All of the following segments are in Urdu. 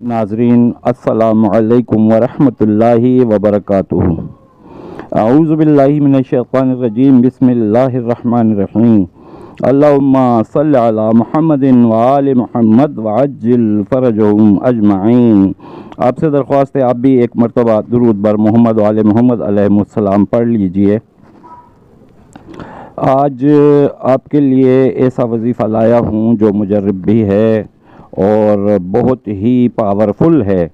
ناظرین السلام علیکم ورحمۃ اللہ وبرکاتہ۔ اعوذ باللہ من الشیطان الرجیم، بسم اللہ الرحمن الرحیم۔ اللہم صلی علی محمد وآل محمد وعجل فرجہم اجمعین۔ آپ سے درخواست ہے آپ بھی ایک مرتبہ درود بر محمد وآل محمد علیہ السلام پڑھ لیجئے۔ آج آپ کے لیے ایسا وظیفہ لایا ہوں جو مجرب بھی ہے اور بہت ہی پاورفل ہے۔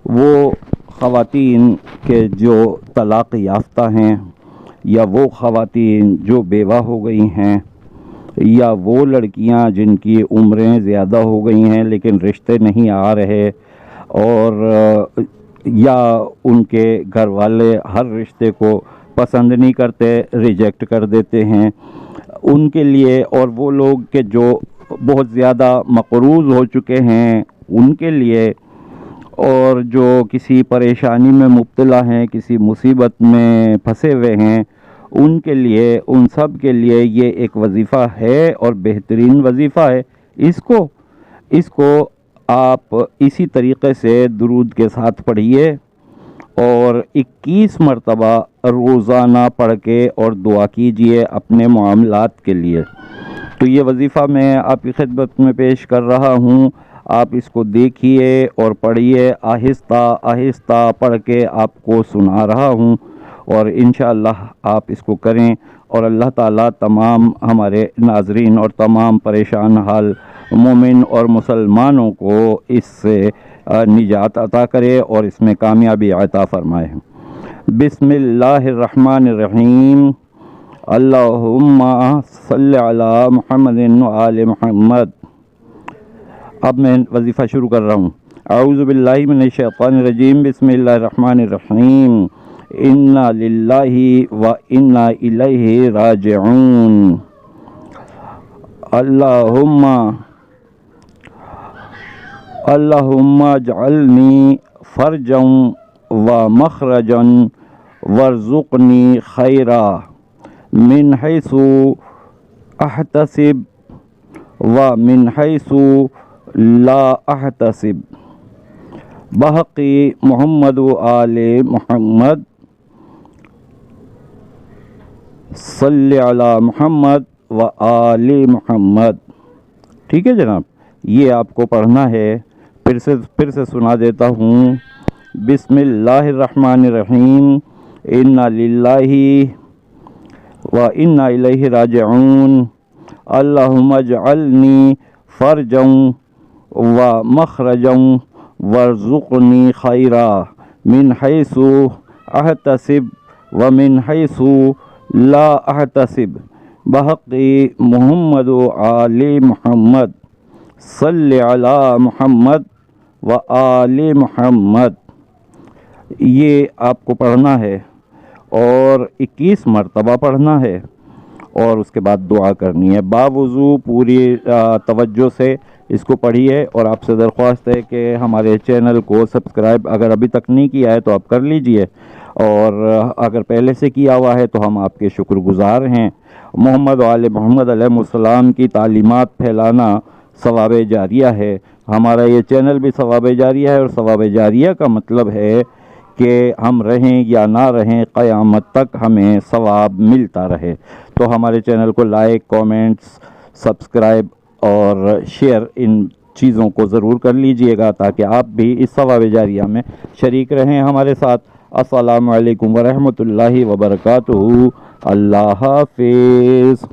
وہ خواتین کے جو طلاق یافتہ ہیں، یا وہ خواتین جو بیوہ ہو گئی ہیں، یا وہ لڑکیاں جن کی عمریں زیادہ ہو گئی ہیں لیکن رشتے نہیں آ رہے، اور یا ان کے گھر والے ہر رشتے کو پسند نہیں کرتے، ریجیکٹ کر دیتے ہیں، ان کے لیے، اور وہ لوگ کہ جو بہت زیادہ مقروض ہو چکے ہیں ان کے لیے، اور جو کسی پریشانی میں مبتلا ہیں، کسی مصیبت میں پھنسے ہوئے ہیں، ان کے لیے، ان سب کے لیے یہ ایک وظیفہ ہے اور بہترین وظیفہ ہے۔ اس کو آپ اسی طریقے سے درود کے ساتھ پڑھیے اور 21 مرتبہ روزانہ پڑھ کے اور دعا کیجئے اپنے معاملات کے لیے۔ تو یہ وظیفہ میں آپ کی خدمت میں پیش کر رہا ہوں، آپ اس کو دیکھیے اور پڑھیے، آہستہ آہستہ پڑھ کے آپ کو سنا رہا ہوں، اور انشاءاللہ آپ اس کو کریں، اور اللہ تعالیٰ تمام ہمارے ناظرین اور تمام پریشان حال مومن اور مسلمانوں کو اس سے نجات عطا کرے اور اس میں کامیابی عطا فرمائے۔ بسم اللہ الرحمن الرحیم۔ اللہم صلی علی محمد وآل محمد۔ اب میں وظیفہ شروع کر رہا ہوں۔ اعوذ باللہ من الشیطان الرجیم، بسم اللہ الرحمن الرحیم۔ انا للہ و انا الیہ راجعون۔ اللہم اجعلنی فرجا و مخرجا وارزقنی خیرا من حیث احتسب ومن حیث لا احتسب، بحقی محمد و آل محمد، صلی علی محمد و آل محمد۔ ٹھیک ہے جناب، یہ آپ کو پڑھنا ہے۔ پھر سے سنا دیتا ہوں۔ بسم اللہ الرحمن الرحیم۔ انا للہ وَإِنَّا إِلَيْهِ رَاجِعُونَ۔ اللہم اجعلنی فرجا ومخرجا وارزقنی خیرا من حیث احتسب ومن حیث لا احتسب، بحقی محمد و آل محمد، صلی علی محمد و آل محمد۔ یہ آپ کو پڑھنا ہے اور 21 مرتبہ پڑھنا ہے، اور اس کے بعد دعا کرنی ہے باوضو۔ پوری توجہ سے اس کو پڑھیے، اور آپ سے درخواست ہے کہ ہمارے چینل کو سبسکرائب اگر ابھی تک نہیں کیا ہے تو آپ کر لیجئے، اور اگر پہلے سے کیا ہوا ہے تو ہم آپ کے شکر گزار ہیں۔ محمد و آل محمد علیہ السلام کی تعلیمات پھیلانا ثواب جاریہ ہے۔ ہمارا یہ چینل بھی ثواب جاریہ ہے، اور ثواب جاریہ کا مطلب ہے کہ ہم رہیں یا نہ رہیں، قیامت تک ہمیں ثواب ملتا رہے۔ تو ہمارے چینل کو لائک، کومنٹس، سبسکرائب اور شیئر ان چیزوں کو ضرور کر لیجئے گا تاکہ آپ بھی اس ثواب جاریہ میں شریک رہیں ہمارے ساتھ۔ السلام علیکم ورحمۃ اللہ وبرکاتہ۔ اللہ حافظ۔